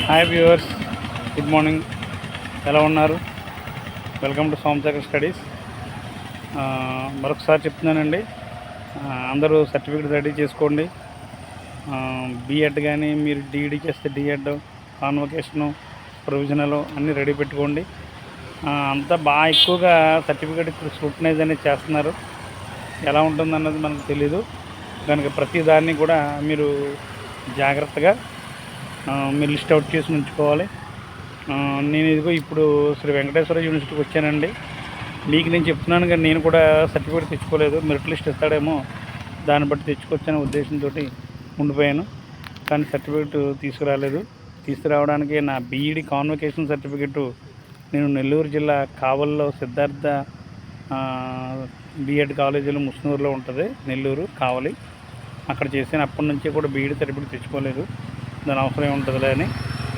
Hi viewers, good morning. ఎలా ఉన్నారు? Welcome to Somashekar studies. మరొకసారి చెప్తున్నానండి, అందరూ సర్టిఫికేట్ రెడీ చేసుకోండి. బీఎడ్ కానీ మీరు డిఈడి చేస్తే డిఎడ్, కాన్వకేషను, ప్రొవిజనల్ అన్నీ రెడీ పెట్టుకోండి. అంతా బాగా ఎక్కువగా సర్టిఫికేట్ స్క్రూటనైజ్ అనేది చేస్తున్నారు. ఎలా ఉంటుందన్నది మనకు తెలీదు కనుక ప్రతి దాన్ని కూడా మీరు జాగ్రత్తగా మీరు లిస్ట్ అవుట్ చేసి ఉంచుకోవాలి. నేను ఇదిగో ఇప్పుడు శ్రీ వెంకటేశ్వర యూనివర్సిటీకి వచ్చానండి. మీకు నేను చెప్తున్నాను కానీ నేను కూడా సర్టిఫికేట్ తెచ్చుకోలేదు. మెరిట్ లిస్ట్ ఇస్తాడేమో దాన్ని బట్టి తెచ్చుకొచ్చనే ఉద్దేశంతో ఉండిపోయాను. కానీ సర్టిఫికేట్ తీసుకురాలేదు. తీసుకురావడానికి నా బీఈడి కాన్వకేషన్ సర్టిఫికేటు నేను నెల్లూరు జిల్లా కావల్లో సిద్ధార్థ బీఎడ్ కాలేజీలో ముస్నూరులో ఉంటుంది, నెల్లూరు కావలి. అక్కడ చేసాను. అప్పటి నుంచి కూడా బీఈడి సర్టిఫికేట్ తెచ్చుకోలేదు. దాని అవసరం ఏముంటుందిలే అని.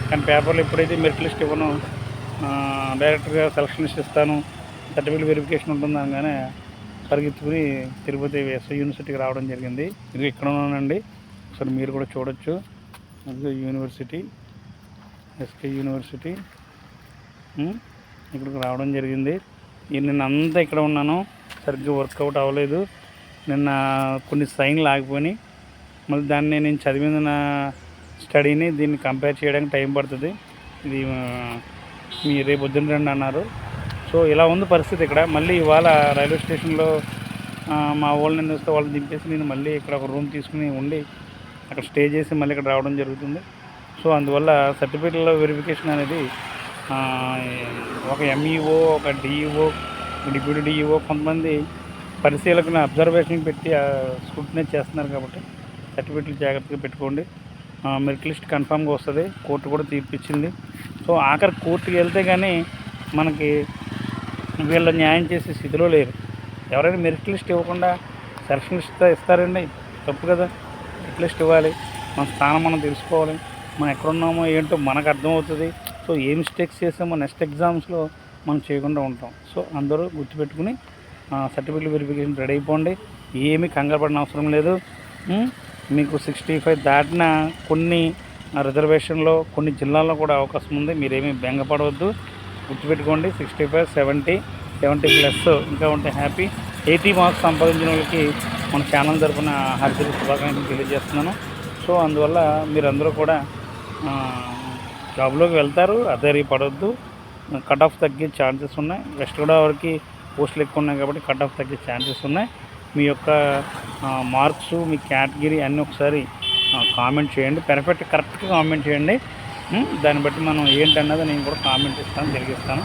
కానీ పేపర్లు ఎప్పుడైతే మెరిట్ లిస్ట్ ఇవ్వను, డైరెక్ట్గా సెలక్షన్ లిస్ట్ ఇస్తాను, సర్టిఫికేట్ వెరిఫికేషన్ ఉంటుంది అనగానే పరిగెత్తుకుని తిరుపతి ఎస్ఐ యూనివర్సిటీకి రావడం జరిగింది. ఇది ఇక్కడ ఉన్నానండి, ఒకసారి మీరు కూడా చూడొచ్చు. యూనివర్సిటీ, ఎస్కే యూనివర్సిటీ, ఇక్కడికి రావడం జరిగింది. నిన్న అంతా ఇక్కడ ఉన్నాను, సరిగ్గా వర్కౌట్ అవ్వలేదు. నిన్న కొన్ని సైన్లు ఆగిపోయినాయి. మళ్ళీ దాన్ని నేను చదివిన స్టడీని దీన్ని కంపేర్ చేయడానికి టైం పడుతుంది. ఇది మీ రేపు పొద్దున్న రండి అన్నారు. సో ఇలా ఉంది పరిస్థితి ఇక్కడ. మళ్ళీ ఇవాళ రైల్వే స్టేషన్లో మా వాళ్ళని వస్తే వాళ్ళని దింపేసి నేను మళ్ళీ ఇక్కడ ఒక రూమ్ తీసుకుని ఉండి అక్కడ స్టే చేసి మళ్ళీ ఇక్కడ రావడం జరుగుతుంది. సో అందువల్ల సర్టిఫికేట్ల వెరిఫికేషన్ అనేది ఒక ఎంఈఓ, ఒక డిఈఓ, డిప్యూటీ డిఈఓ, కొంతమంది పరిశీలకుని అబ్జర్వేషన్ పెట్టి స్క్రూటినైజ్ చేస్తున్నారు. కాబట్టి సర్టిఫికేట్లు జాగ్రత్తగా పెట్టుకోండి. మెరిట్ లిస్ట్ కన్ఫామ్గా వస్తుంది. కోర్టు కూడా తీర్పిచ్చింది. సో ఆఖరి కోర్టుకి వెళ్తే కానీ మనకి వీళ్ళ న్యాయం చేసే స్థితిలో లేరు. ఎవరైనా మెరిట్ లిస్ట్ ఇవ్వకుండా సెలక్షన్ లిస్ట్ ఇస్తారండి? తప్పు కదా. మెరిట్ లిస్ట్ ఇవ్వాలి. మన స్థానం మనం తెలుసుకోవాలి. మనం ఎక్కడున్నామో ఏంటో మనకు అర్థమవుతుంది. సో ఏ మిస్టేక్స్ చేసామో నెక్స్ట్ ఎగ్జామ్స్లో మనం చేయకుండా ఉంటాం. సో అందరూ గుర్తుపెట్టుకుని సర్టిఫికేట్ వెరిఫికేషన్ రెడీ అయిపోండి. ఏమీ కంగారు పడిన అవసరం లేదు. మీకు 65 దాటిన కొన్ని రిజర్వేషన్లో కొన్ని జిల్లాల్లో కూడా అవకాశం ఉంది. మీరేమీ బెంగపడవద్దు. గుర్తుపెట్టుకోండి, 65, 70+ ఇంకా ఉంటే హ్యాపీ. 80 మార్క్స్ సంపాదించిన వాళ్ళకి మన ఛానల్ తరఫున హార్దిక శుభాకాంక్షలు తెలియజేస్తున్నాను. సో అందువల్ల మీరందరూ కూడా జాబ్లోకి వెళ్తారు, అధైర్యపడవద్దు. కట్ ఆఫ్ తగ్గే ఛాన్సెస్ ఉన్నాయి. వెస్ట్ గోదావరికి పోస్టులు ఎక్కువ ఉన్నాయి కాబట్టి కట్ ఆఫ్ తగ్గే ఛాన్సెస్ ఉన్నాయి. మీ యొక్క మార్క్స్, మీ కేటగిరీ అన్నీ ఒకసారి కామెంట్ చేయండి. కరెక్ట్గా కామెంట్ చేయండి. దాన్ని బట్టి మనం ఏంటన్నది నేను కూడా కామెంట్ ఇస్తాను, తెలియజేస్తాను.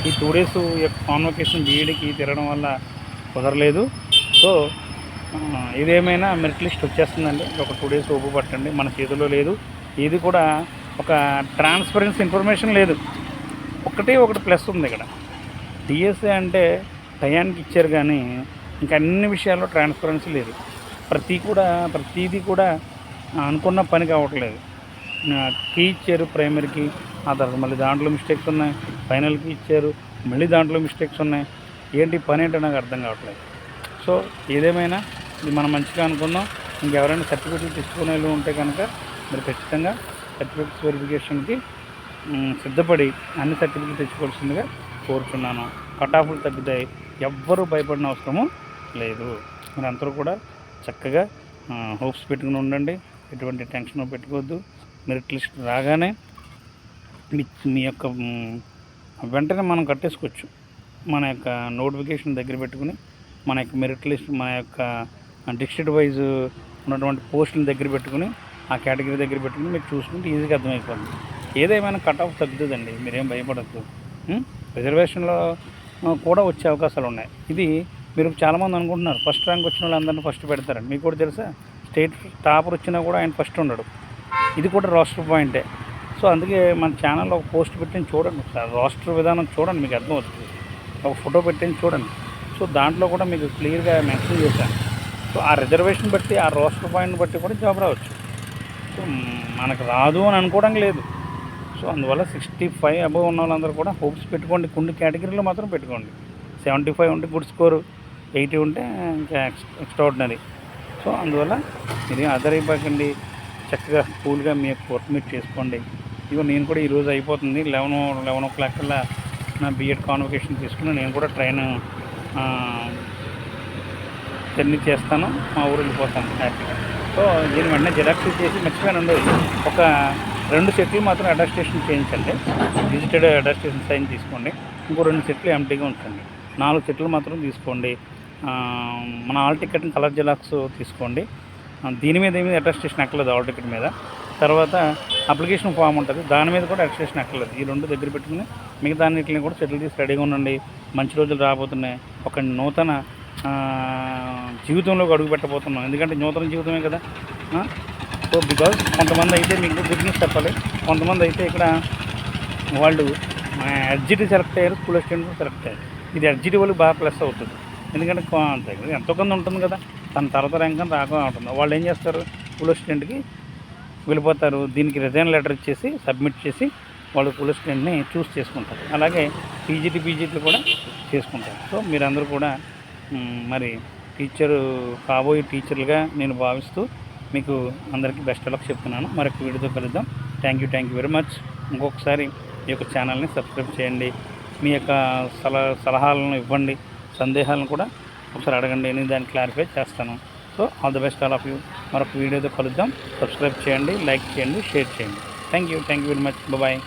ఈ 2 days కాన్వకేషన్ బీఈడికి తిరగడం వల్ల కుదరలేదు. సో ఇదేమైనా మెరిట్ లిస్ట్ వచ్చేస్తుందండి. ఒక 2 days ఓపు పట్టండి. మన చేతిలో లేదు. ఇది కూడా ఒక ట్రాన్స్పరెన్సీ ఇన్ఫర్మేషన్ లేదు. ఒకటి ప్లస్ ఉంది ఇక్కడ. డిఎస్ఏ అంటే టయానికి ఇచ్చారు కానీ ఇంకా అన్ని విషయాల్లో ట్రాన్స్పరెన్సీ లేదు. ప్రతిదీ కూడా అనుకున్న పని కావట్లేదు. కీ ఇచ్చారు ప్రైమరీకి, ఆ తర్వాత మళ్ళీ దాంట్లో మిస్టేక్స్ ఉన్నాయి. ఫైనల్కి ఇచ్చారు, మళ్ళీ దాంట్లో మిస్టేక్స్ ఉన్నాయి. ఏంటి పని ఏంటో నాకు అర్థం కావట్లేదు. సో ఏదేమైనా ఇది మనం మంచిగా అనుకుందాం. ఇంకెవరైనా సర్టిఫికేట్లు తెచ్చుకునే ఉంటే కనుక మీరు ఖచ్చితంగా సర్టిఫికేట్స్ వెరిఫికేషన్కి సిద్ధపడి అన్ని సర్టిఫికేట్ తెచ్చుకోవాల్సిందిగా కోరుచున్నాను. కట్ ఆఫ్లు తగ్గుతాయి. ఎవ్వరూ భయపడిన అవసరము లేదు. మీరు అందరూ కూడా చక్కగా హోప్స్ పెట్టుకుని ఉండండి. ఎటువంటి టెన్షన్ పెట్టుకోవద్దు. మెరిట్ లిస్ట్ రాగానే మీ యొక్క వెంటనే మనం కట్టేసుకోవచ్చు. మన యొక్క నోటిఫికేషన్ దగ్గర పెట్టుకుని మన యొక్క మెరిట్ లిస్ట్, మన యొక్క డిస్ట్రిక్ట్ వైజ్ ఉన్నటువంటి పోస్టుల దగ్గర పెట్టుకుని ఆ కేటగిరీ దగ్గర పెట్టుకుని మీరు చూసుకుంటే ఈజీగా అర్థమైపోతుంది. ఏదేమైనా కట్ ఆఫ్ తగ్గుతుందండి, మీరేం భయపడద్దు. రిజర్వేషన్లో కూడా వచ్చే అవకాశాలు ఉన్నాయి. ఇది మీరు చాలామంది అనుకుంటున్నారు ఫస్ట్ ర్యాంక్ వచ్చిన వాళ్ళందరినీ ఫస్ట్ పెడతారండి. మీకు కూడా తెలుసా, స్టేట్ టాపర్ వచ్చినా కూడా ఆయన ఫస్ట్ ఉండడు. ఇది కూడా రోస్టర్ పాయింటే. సో అందుకే మన ఛానల్లో ఒక పోస్ట్ పెట్టింది చూడండి, ఒకసారి రోస్టర్ విధానం చూడండి, మీకు అర్థమవుతుంది. ఒక ఫోటో పెట్టింది చూడండి. సో దాంట్లో కూడా మీకు క్లియర్గా మెన్షన్ చేశాను. సో ఆ రిజర్వేషన్ బట్టి, ఆ రోస్టర్ పాయింట్ బట్టి కూడా జాబ్ రావచ్చు. సో మనకు రాదు అని అనుకోవడం లేదు. సో అందువల్ల 65 అబవ్ ఉన్న వాళ్ళందరూ కూడా హోప్స్ పెట్టుకోండి. కొన్ని కేటగిరీలో మాత్రం పెట్టుకోండి. 75 ఉంటే గుడ్ స్కోరు, 80 ఉంటే ఇంకా ఎక్స్ట్రాడినరీ. సో అందువల్ల మీరు అదరైపోకండి. చక్కగా కూల్గా మీ యొక్క వర్క్ మీరు చేసుకోండి. ఇదిగో నేను కూడా ఈరోజు అయిపోతుంది 11 కల్లా నా బీఎడ్ కాన్వకేషన్ తీసుకుని నేను కూడా ట్రైన్ జర్నీ చేస్తాను, మా ఊరు వెళ్ళిపోతాను హ్యాపీగా. సో దీని వెంటనే జిరాక్స్ చేసి మర్చిపోయానండి, ఒక 2 సెట్లు మాత్రం అటెస్టేషన్ చేయించండి, డిజిటెడ్ అటెస్టేషన్ సైన్ తీసుకోండి. ఇంకో 2 సెట్లు ఎంటీగా ఉంచండి. 4 సెట్లు మాత్రం తీసుకోండి. మన హాల్ టికెట్ని కలర్ జిరాక్స్ తీసుకోండి. దీని మీద ఏమీ అటెస్టేషన్ ఎక్కలేదు, హాల్ టికెట్ మీద. తర్వాత అప్లికేషన్ ఫామ్ ఉంటుంది, దాని మీద కూడా అటెస్టేషన్ ఎక్కలేదు. ఈ 2 దగ్గర పెట్టుకుని మిగతా అన్నింటిని కూడా సెటిల్ తీసి రెడీగా ఉండండి. మంచి రోజులు రాబోతున్నాయి. ఒక నూతన జీవితంలోకి అడుగు పెట్టబోతున్నాం, ఎందుకంటే నూతన జీవితమే కదా. సో బికాజ్ కొంతమంది అయితే మీకు గుడ్ న్యూస్ చెప్పాలి, కొంతమంది అయితే ఇక్కడ వాళ్ళు ఎడ్జిటీ సెలెక్ట్ అయ్యారు, స్కూల్ అసిస్టెంట్ సెలెక్ట్ అయ్యారు. ఇది ఎడ్జిటీ వాళ్ళకి బాగా ప్లస్ అవుతుంది, ఎందుకంటే ఎంతో కొంత ఉంటుంది కదా, తన తర్వాత ర్యాంక్ అని రాకుండా ఉంటుంది. వాళ్ళు ఏం చేస్తారు, స్కూల్ అసిస్టెంట్కి వెళ్ళిపోతారు. దీనికి రిజైన్ లెటర్ ఇచ్చేసి సబ్మిట్ చేసి వాళ్ళు స్కూల్ అసిస్టెంట్ని చూస్ చేసుకుంటారు. అలాగే పీజీటీలు కూడా చేసుకుంటారు. సో మీరందరూ కూడా మరి కాబోయే టీచర్లుగా నేను భావిస్తూ మీకు అందరికీ బెస్ట్ ఆఫ్ లక్ చెప్తున్నాను. మరొక వీడియోతో కలుద్దాం. Thank you very much. ఇంకొకసారి ఈ యొక్క ఛానల్ని సబ్స్క్రైబ్ చేయండి. మీ యొక్క సలహాలను ఇవ్వండి, సందేహాలను కూడా ఒకసారి అడగండి, నేను దాన్ని క్లారిఫై చేస్తాను. So all the best all of you. మరొక వీడియోతో కలుద్దాం. సబ్స్క్రైబ్ చేయండి, లైక్ చేయండి, షేర్ చేయండి. Thank you very much. Bye.